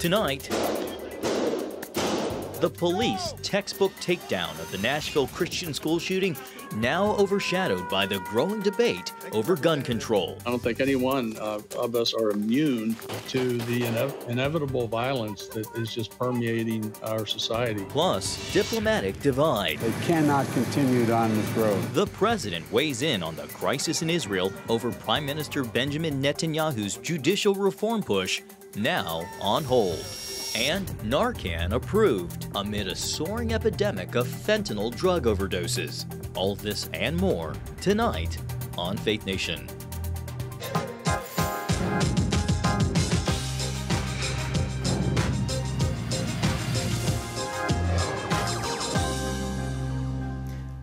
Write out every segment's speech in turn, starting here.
Tonight, the police textbook takedown of the Nashville Christian school shooting, now overshadowed by the growing debate over gun control. I don't think any one of us are immune to the inevitable violence that is just permeating our society. Plus, diplomatic divide. They cannot continue down this road. The president weighs in on the crisis in Israel over Prime Minister Benjamin Netanyahu's judicial reform push, now on hold. And Narcan approved amid a soaring epidemic of fentanyl drug overdoses. All of this and more tonight on Faith Nation.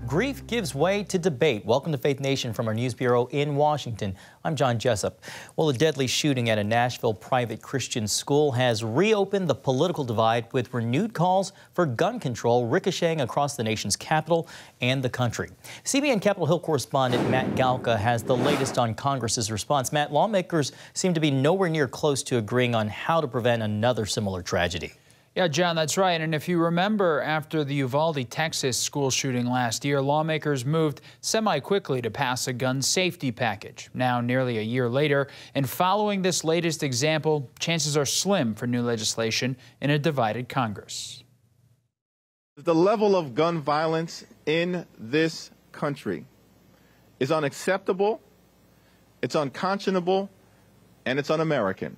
Grief gives way to debate. Welcome to Faith Nation from our news bureau in Washington. I'm John Jessup. Well, a deadly shooting at a Nashville private Christian school has reopened the political divide with renewed calls for gun control ricocheting across the nation's capital and the country. CBN Capitol Hill correspondent Matt Galka has the latest on Congress's response. Matt, lawmakers seem to be nowhere near close to agreeing on how to prevent another similar tragedy. Yeah, John, that's right. And if you remember, after the Uvalde, Texas school shooting last year, lawmakers moved semi-quickly to pass a gun safety package. Now, nearly a year later, and following this latest example, chances are slim for new legislation in a divided Congress. The level of gun violence in this country is unacceptable, it's unconscionable, and it's un-American.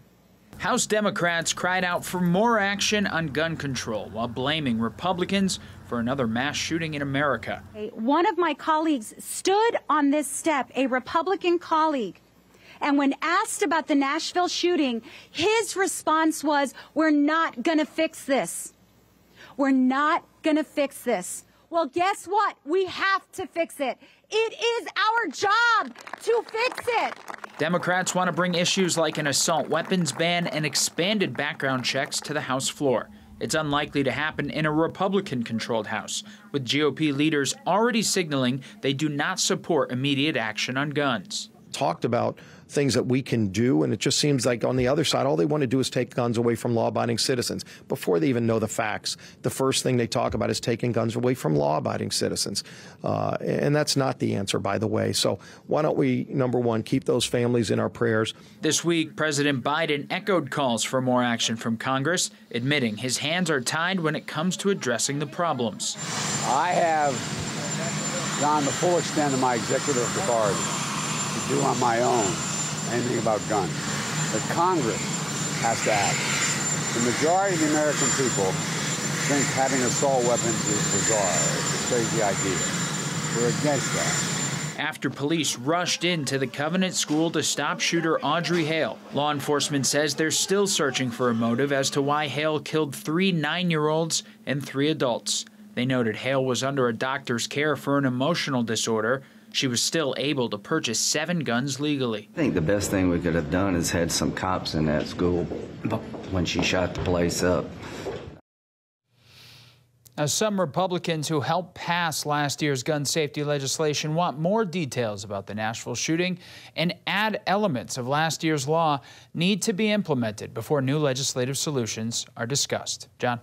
House Democrats cried out for more action on gun control while blaming Republicans for another mass shooting in America. One of my colleagues stood on this step, a Republican colleague, and when asked about the Nashville shooting, his response was, "We're not going to fix this. We're not going to fix this." Well, guess what? We have to fix it. It is our job to fix it. Democrats want to bring issues like an assault weapons ban and expanded background checks to the House floor. It's unlikely to happen in a Republican-controlled House, with GOP leaders already signaling they do not support immediate action on guns. Talked about things that we can do, and it just seems like on the other side, all they want to do is take guns away from law-abiding citizens. Before they even know the facts, the first thing they talk about is taking guns away from law-abiding citizens. And that's not the answer, by the way. So why don't we, number one, keep those families in our prayers. This week, President Biden echoed calls for more action from Congress, admitting his hands are tied when it comes to addressing the problems. I have gone the full extent of my executive authority to do on my own anything about guns. But Congress has to act. The majority of the American people think having assault weapons is bizarre. It's a crazy idea. We're against that. After police rushed into the Covenant School to stop shooter Audrey Hale, law enforcement says they're still searching for a motive as to why Hale killed 3 9-year-olds and 3 adults. They noted Hale was under a doctor's care for an emotional disorder. She was still able to purchase 7 guns legally. I think the best thing we could have done is had some cops in that school when she shot the place up. Now, some Republicans who helped pass last year's gun safety legislation want more details about the Nashville shooting and add elements of last year's law need to be implemented before new legislative solutions are discussed. John?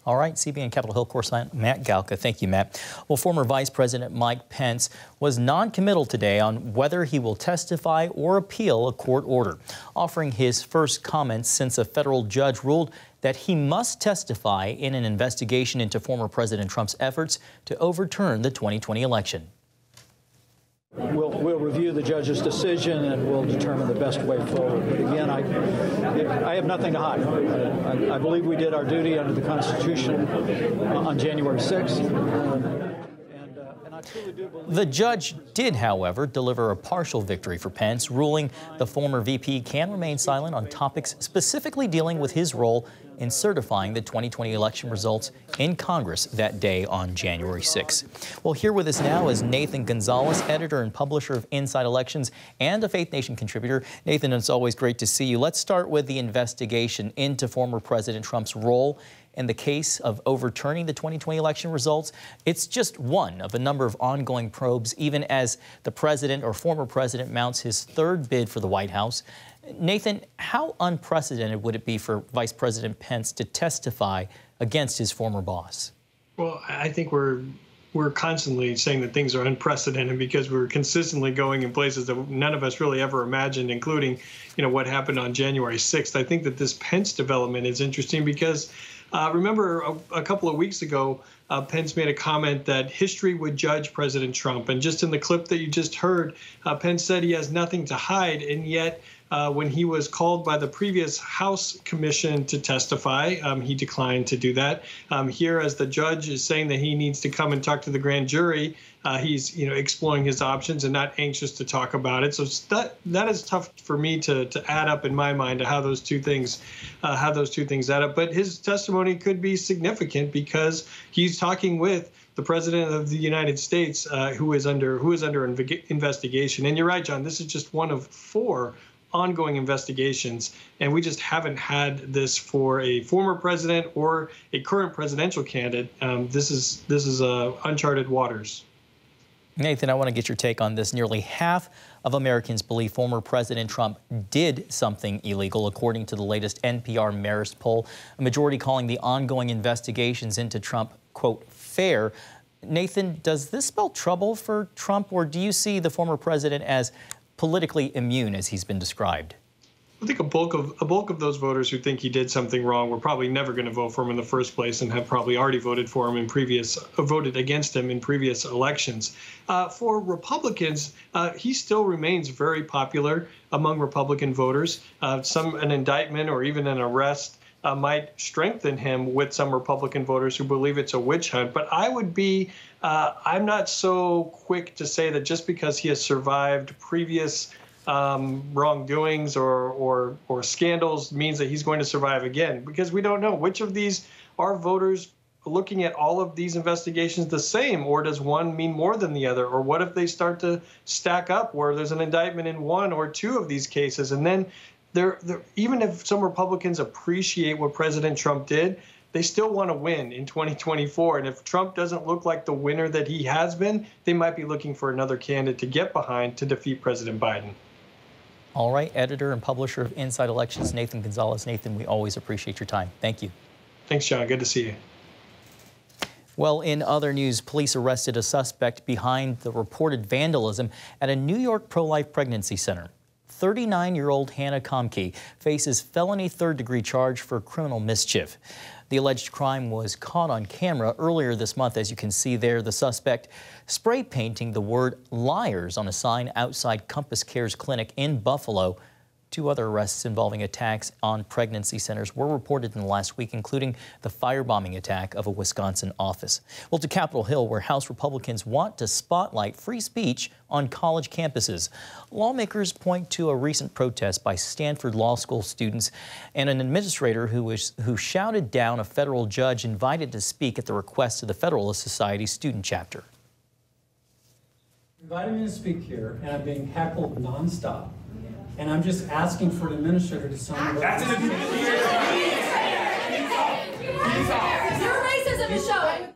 All right, CBN Capitol Hill correspondent Matt Galka. Thank you, Matt. Well, former Vice President Mike Pence was non-committal today on whether he will testify or appeal a court order, offering his first comments since a federal judge ruled that he must testify in an investigation into former President Trump's efforts to overturn the 2020 election. We'll review the judge's decision and we'll determine the best way forward. But again, I have nothing to hide. I believe we did our duty under the Constitution on January 6th. The judge did, however, deliver a partial victory for Pence, ruling the former VP can remain silent on topics specifically dealing with his role in certifying the 2020 election results in Congress that day on January 6. Well, here with us now is Nathan Gonzalez, editor and publisher of Inside Elections and a Faith Nation contributor. Nathan, it's always great to see you. Let's start with the investigation into former President Trump's role in the case of overturning the 2020 election results. It's just one of a number of ongoing probes, even as the president or former president mounts his third bid for the White House. Nathan, how unprecedented would it be for Vice President Pence to testify against his former boss? Well, I think we're constantly saying that things are unprecedented because we're consistently going in places that none of us really ever imagined, including, what happened on January 6th. I think that this Pence development is interesting because remember a couple of weeks ago, Pence made a comment that history would judge President Trump. And just in the clip that you just heard, Pence said he has nothing to hide. And yet, when he was called by the previous House commission to testify, he declined to do that. Here, as the judge is saying that he needs to come and talk to the grand jury, he's exploring his options and not anxious to talk about it. So that is tough for me to add up in my mind to how those two things add up. But his testimony could be significant because he's talking with the president of the United States, who is under investigation. And you're right, John. This is just one of 4 ongoing investigations, and we just haven't had this for a former president or a current presidential candidate. This is uncharted waters. Nathan, I want to get your take on this. Nearly half of Americans believe former President Trump did something illegal, according to the latest NPR Marist poll. A majority calling the ongoing investigations into Trump, quote, fair. Nathan, does this spell trouble for Trump, or do you see the former president as politically immune, as he's been described? I think a bulk of those voters who think he did something wrong were probably never going to vote for him in the first place and have probably already voted against him in previous elections. For Republicans, he still remains very popular among Republican voters. An indictment or even an arrest might strengthen him with some Republican voters who believe it's a witch hunt. But I'm not so quick to say that just because he has survived previous wrongdoings or scandals means that he's going to survive again, because we don't know which of these are voters looking at all of these investigations the same, or does one mean more than the other? Or what if they start to stack up where there's an indictment in 1 or 2 of these cases, and then even if some Republicans appreciate what President Trump did, they still want to win in 2024. And if Trump doesn't look like the winner that he has been, they might be looking for another candidate to get behind to defeat President Biden. All right, editor and publisher of Inside Elections, Nathan Gonzalez. Nathan, we always appreciate your time. Thank you. Thanks, John. Good to see you. Well, in other news, police arrested a suspect behind the reported vandalism at a New York pro-life pregnancy center. 39-year-old Hannah Komke faces felony third-degree charge for criminal mischief. The alleged crime was caught on camera earlier this month. As you can see there, the suspect spray painting the word liars on a sign outside Compass Care's clinic in Buffalo. 2 other arrests involving attacks on pregnancy centers were reported in the last week, including the firebombing attack of a Wisconsin office. Well, to Capitol Hill, where House Republicans want to spotlight free speech on college campuses. Lawmakers point to a recent protest by Stanford Law School students and an administrator who shouted down a federal judge invited to speak at the request of the Federalist Society student chapter. Invited me to speak here, and I'm being heckled nonstop. And I'm just asking for an administrator to sign. That's an administrator. Your racism is showing.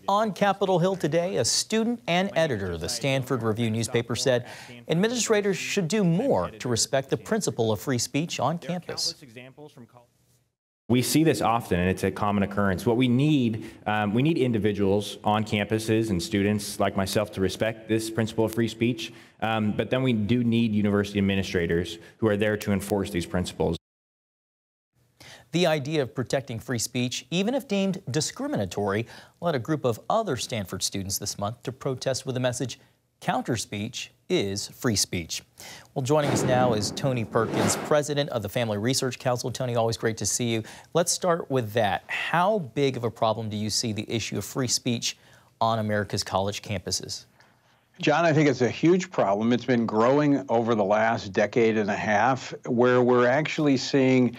On Capitol Hill today, a student and editor of the Stanford Review newspaper said administrators should do more to respect the principle of free speech on campus. We see this often, and it's a common occurrence. What we need individuals on campuses and students like myself to respect this principle of free speech, but then we do need university administrators who are there to enforce these principles. The idea of protecting free speech, even if deemed discriminatory, led a group of other Stanford students this month to protest with the message, counter speech is free speech. Well, joining us now is Tony Perkins, president of the Family Research Council. Tony, always great to see you. Let's start with that. How big of a problem do you see the issue of free speech on America's college campuses? John, I think it's a huge problem. It's been growing over the last decade and a half, where we're actually seeing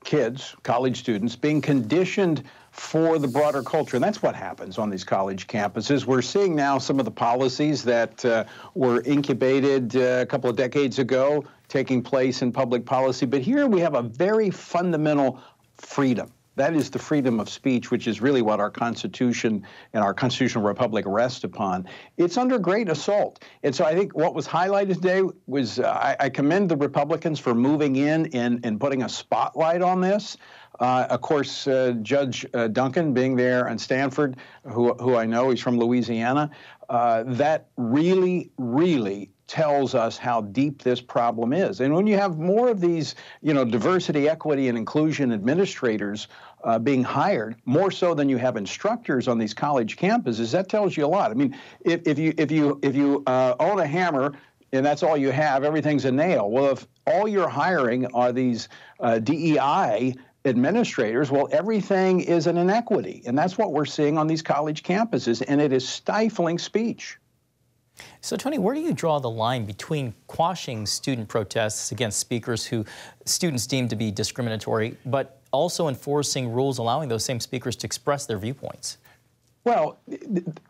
kids, college students, being conditioned for the broader culture. And that's what happens on these college campuses. We're seeing now some of the policies that were incubated a couple of decades ago taking place in public policy. But here we have a very fundamental freedom That is the freedom of speech, which is really what our Constitution and our constitutional republic rest upon. It's under great assault. And so I think what was highlighted today was I commend the Republicans for moving in and putting a spotlight on this. Of course, Judge Duncan being there in Stanford, who I know, he's from Louisiana, that really, really tells us how deep this problem is. And when you have more of these, diversity, equity, and inclusion administrators being hired, more so than you have instructors on these college campuses, that tells you a lot. I mean, if you own a hammer and that's all you have, everything's a nail. Well, if all you're hiring are these DEI administrators, well, everything is an inequity. And that's what we're seeing on these college campuses, and it is stifling speech. So, Tony, where do you draw the line between quashing student protests against speakers who students deem to be discriminatory, but also enforcing rules allowing those same speakers to express their viewpoints? Well,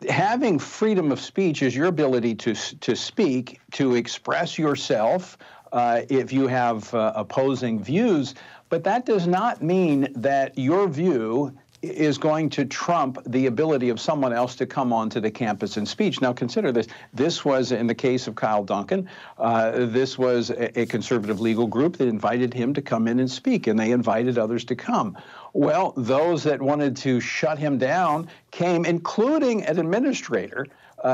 having freedom of speech is your ability to speak, to express yourself if you have opposing views, but that does not mean that your view is going to trump the ability of someone else to come onto the campus and speak. Now, consider this. This was, in the case of Kyle Duncan, this was a conservative legal group that invited him to come in and speak, and they invited others to come. Well, those that wanted to shut him down came, including an administrator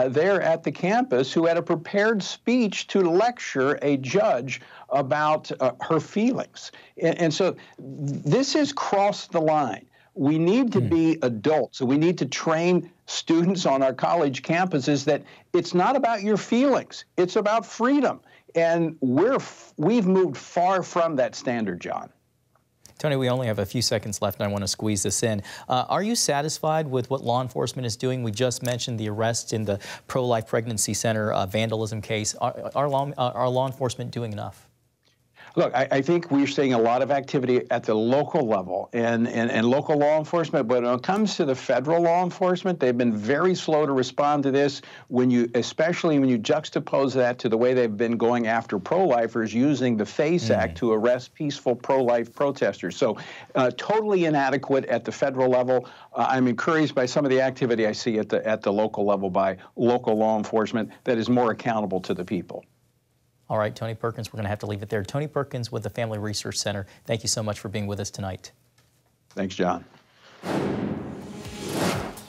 there at the campus who had a prepared speech to lecture a judge about her feelings. And so this has crossed the line. We need to be adults. We need to train students on our college campuses that it's not about your feelings. It's about freedom. And we've moved far from that standard, John. Tony, we only have a few seconds left, and I want to squeeze this in. Are you satisfied with what law enforcement is doing? We just mentioned the arrest in the pro-life pregnancy center vandalism case. Are law enforcement doing enough? Look, I think we're seeing a lot of activity at the local level and local law enforcement, but when it comes to the federal law enforcement, they've been very slow to respond to this, especially when you juxtapose that to the way they've been going after pro-lifers using the FACE Act to arrest peaceful pro-life protesters. So totally inadequate at the federal level. I'm encouraged by some of the activity I see at the local level by local law enforcement that is more accountable to the people. All right, Tony Perkins, we're going to have to leave it there. Tony Perkins with the Family Research Center, thank you so much for being with us tonight. Thanks, John.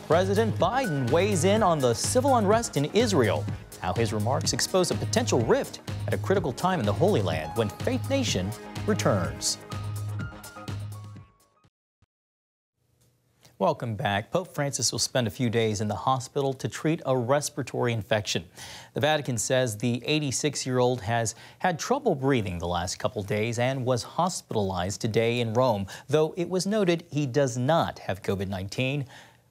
President Biden weighs in on the civil unrest in Israel, how his remarks expose a potential rift at a critical time in the Holy Land when Faith Nation returns. Welcome back. Pope Francis will spend a few days in the hospital to treat a respiratory infection. The Vatican says the 86-year-old has had trouble breathing the last couple days and was hospitalized today in Rome, though it was noted he does not have COVID-19.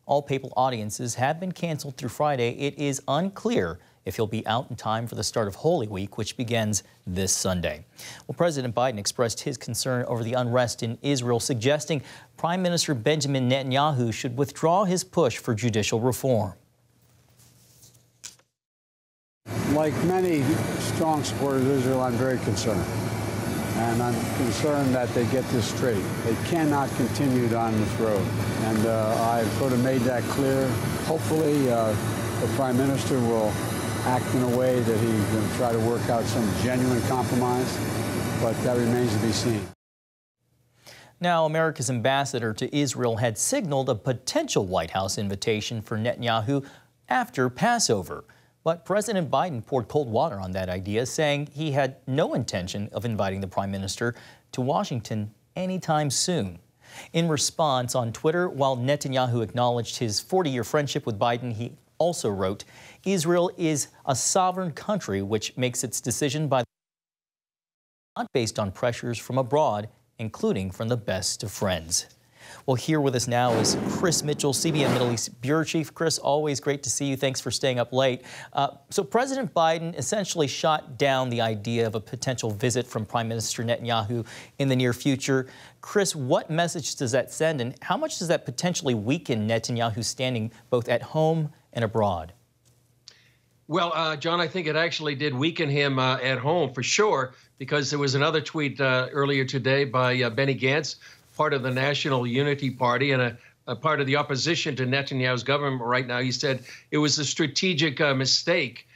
All papal audiences have been canceled through Friday. It is unclear if he'll be out in time for the start of Holy Week, which begins this Sunday. Well, President Biden expressed his concern over the unrest in Israel, suggesting Prime Minister Benjamin Netanyahu should withdraw his push for judicial reform. Like many strong supporters of Israel, I'm very concerned. And I'm concerned that they get this straight. They cannot continue down this road. And I've sort of made that clear. Hopefully, the Prime Minister will act in a way that he's going to try to work out some genuine compromise, but that remains to be seen. Now, America's ambassador to Israel had signaled a potential White House invitation for Netanyahu after Passover. But President Biden poured cold water on that idea, saying he had no intention of inviting the Prime Minister to Washington anytime soon. In response on Twitter, while Netanyahu acknowledged his 40-year friendship with Biden, he also wrote, "Israel is a sovereign country which makes its decision by not based on pressures from abroad, including from the best of friends." Well, here with us now is Chris Mitchell, CBN Middle East Bureau Chief. Chris, always great to see you. Thanks for staying up late. So President Biden essentially shot down the idea of a potential visit from Prime Minister Netanyahu in the near future. Chris, what message does that send, and how much does that potentially weaken Netanyahu's standing both at home and abroad? Well, John, I think it actually did weaken him at home for sure, because there was another tweet earlier today by Benny Gantz, part of the National Unity Party and a part of the opposition to Netanyahu's government right now. He said it was a strategic mistake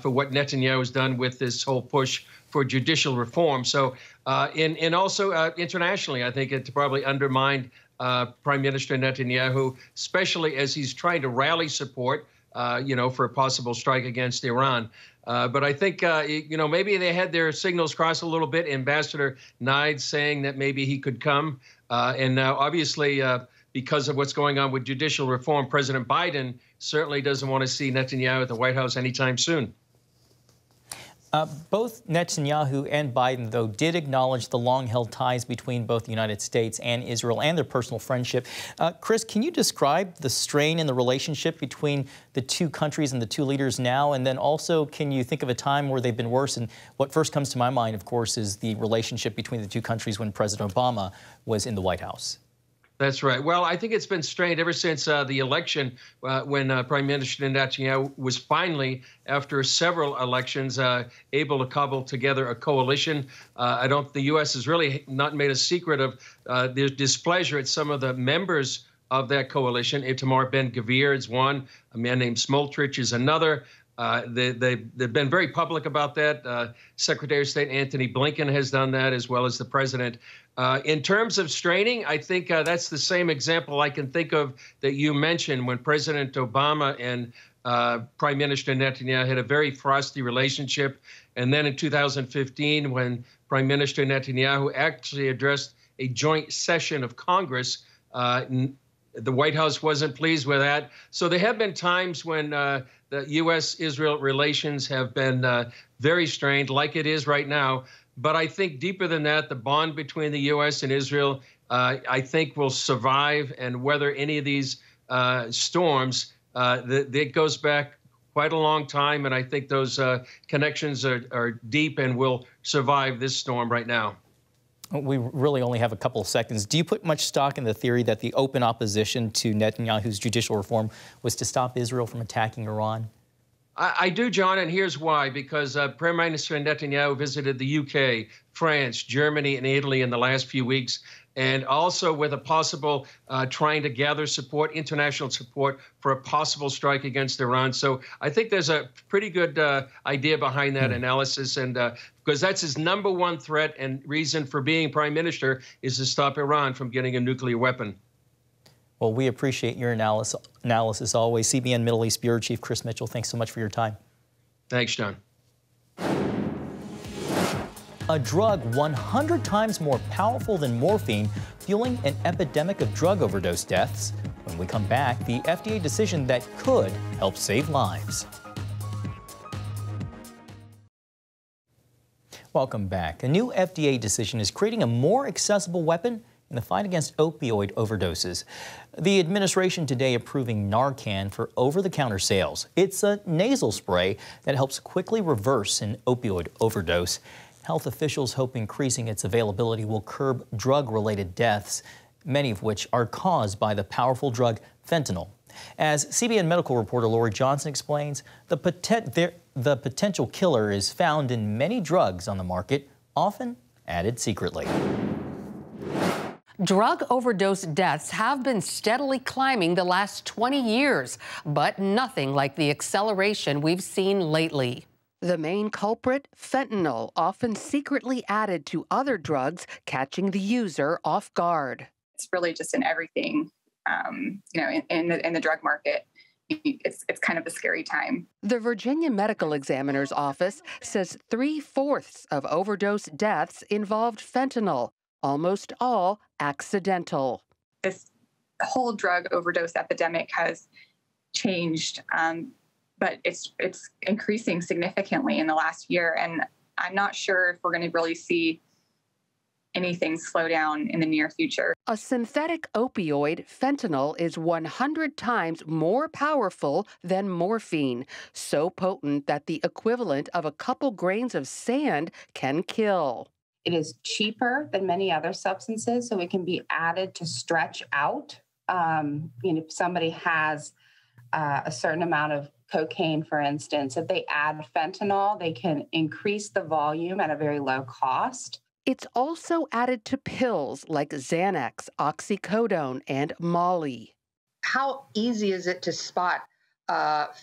for what Netanyahu has done with this whole push for judicial reform. So, and also internationally, I think it probably undermined Prime Minister Netanyahu, especially as he's trying to rally support, for a possible strike against Iran. But I think, maybe they had their signals crossed a little bit. Ambassador Nide saying that maybe he could come. And now, obviously, because of what's going on with judicial reform, President Biden certainly doesn't want to see Netanyahu at the White House anytime soon. Both Netanyahu and Biden, though, did acknowledge the long-held ties between both the United States and Israel and their personal friendship. Chris, can you describe the strain in the relationship between the two countries and the two leaders now? And then also, can you think of a time where they've been worse? And what first comes to my mind, of course, is the relationship between the two countries when President Obama was in the White House. That's right. Well, I think it's been strained ever since the election when Prime Minister Netanyahu was finally, after several elections, able to cobble together a coalition. The U.S. has really not made a secret of their displeasure at some of the members of that coalition. Itamar Ben-Gvir is one. A man named Smotrich is another. They've been very public about that. Secretary of State Antony Blinken has done that, as well as the president. In terms of straining, I think that's the same example I can think of that you mentioned when President Obama and Prime Minister Netanyahu had a very frosty relationship. And then in 2015, when Prime Minister Netanyahu actually addressed a joint session of Congress, the White House wasn't pleased with that. So there have been times when the U.S.-Israel relations have been very strained, like it is right now. But I think deeper than that, the bond between the U.S. and Israel, I think, will survive and weather any of these storms. It goes back quite a long time, and I think those connections are deep and will survive this storm right now. We really only have a couple of seconds. Do you put much stock in the theory that the open opposition to Netanyahu's judicial reform was to stop Israel from attacking Iran? I do, John, and here's why. Because Prime Minister Netanyahu visited the UK, France, Germany, and Italy in the last few weeks, and also with a possible trying to gather support, international support for a possible strike against Iran. So I think there's a pretty good idea behind that analysis, and because that's his #1 threat and reason for being prime minister is to stop Iran from getting a nuclear weapon. Well, we appreciate your analysis always. CBN Middle East Bureau Chief Chris Mitchell, thanks so much for your time. Thanks, John. A drug 100 times more powerful than morphine, fueling an epidemic of drug overdose deaths. When we come back, the FDA decision that could help save lives. Welcome back. A new FDA decision is creating a more accessible weapon in the fight against opioid overdoses. The administration today approving Narcan for over-the-counter sales. It's a nasal spray that helps quickly reverse an opioid overdose. Health officials hope increasing its availability will curb drug-related deaths, many of which are caused by the powerful drug fentanyl. As CBN medical reporter Lori Johnson explains, the potential killer is found in many drugs on the market, often added secretly. Drug overdose deaths have been steadily climbing the last 20 years, but nothing like the acceleration we've seen lately. The main culprit, fentanyl, often secretly added to other drugs, catching the user off guard. It's really just in everything, in the drug market. It's kind of a scary time. The Virginia Medical Examiner's Office says 3/4 of overdose deaths involved fentanyl, almost all accidental. This whole drug overdose epidemic has changed, but it's increasing significantly in the last year. And I'm not sure if we're going to really see anything slow down in the near future. A synthetic opioid, fentanyl, is 100 times more powerful than morphine, so potent that the equivalent of a couple grains of sand can kill. It is cheaper than many other substances, so it can be added to stretch out. If somebody has a certain amount of cocaine, for instance, if they add fentanyl, they can increase the volume at a very low cost. It's also added to pills like Xanax, oxycodone, and Molly. How easy is it to spot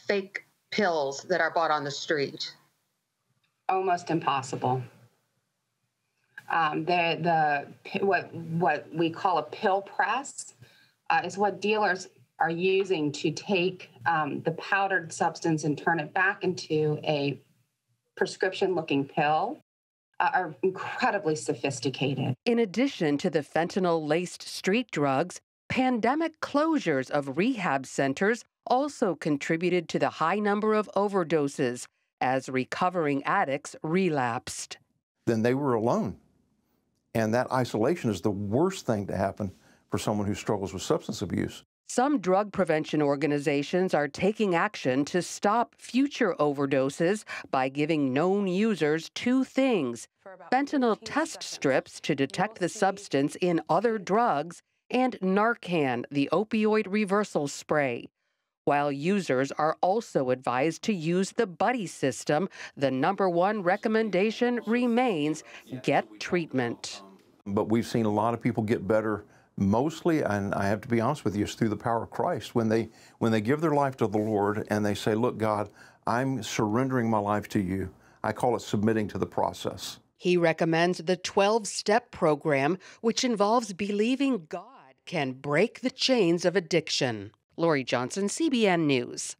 fake pills that are bought on the street? Almost impossible. What we call a pill press is what dealers are using to take the powdered substance and turn it back into a prescription-looking pill. Are incredibly sophisticated. In addition to the fentanyl-laced street drugs, pandemic closures of rehab centers also contributed to the high number of overdoses as recovering addicts relapsed. Then they were alone. And that isolation is the worst thing to happen for someone who struggles with substance abuse. Some drug prevention organizations are taking action to stop future overdoses by giving known users two things: fentanyl test strips to detect the substance in other drugs, and Narcan, the opioid reversal spray. While users are also advised to use the buddy system, the #1 recommendation remains get treatment. But we've seen a lot of people get better. Mostly, and I have to be honest with you, it's through the power of Christ. When they give their life to the Lord and they say, look, God, I'm surrendering my life to you. I call it submitting to the process. He recommends the 12-step program, which involves believing God can break the chains of addiction. Lori Johnson, CBN News.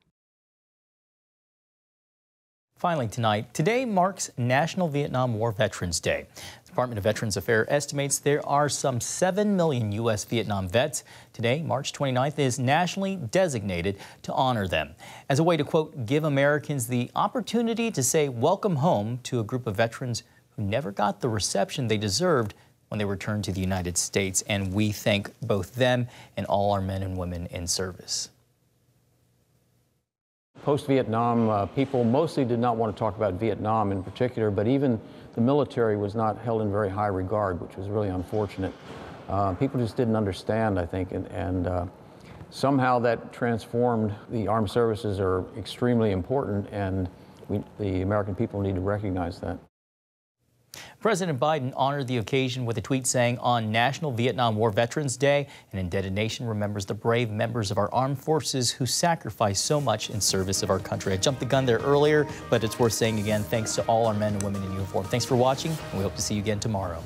Finally tonight, today marks National Vietnam War Veterans Day. The Department of Veterans Affairs estimates there are some 7 million U.S. Vietnam vets. Today, March 29th, is nationally designated to honor them as a way to, quote, give Americans the opportunity to say welcome home to a group of veterans who never got the reception they deserved when they returned to the United States. And we thank both them and all our men and women in service. Post-Vietnam, people mostly did not want to talk about Vietnam in particular, but even the military was not held in very high regard, which was really unfortunate. People just didn't understand, I think, and somehow that transformed. The armed services are extremely important, and the American people need to recognize that. President Biden honored the occasion with a tweet saying, on National Vietnam War Veterans Day, an indebted nation remembers the brave members of our armed forces who sacrificed so much in service of our country. I jumped the gun there earlier, but it's worth saying again, thanks to all our men and women in uniform. Thanks for watching, and we hope to see you again tomorrow.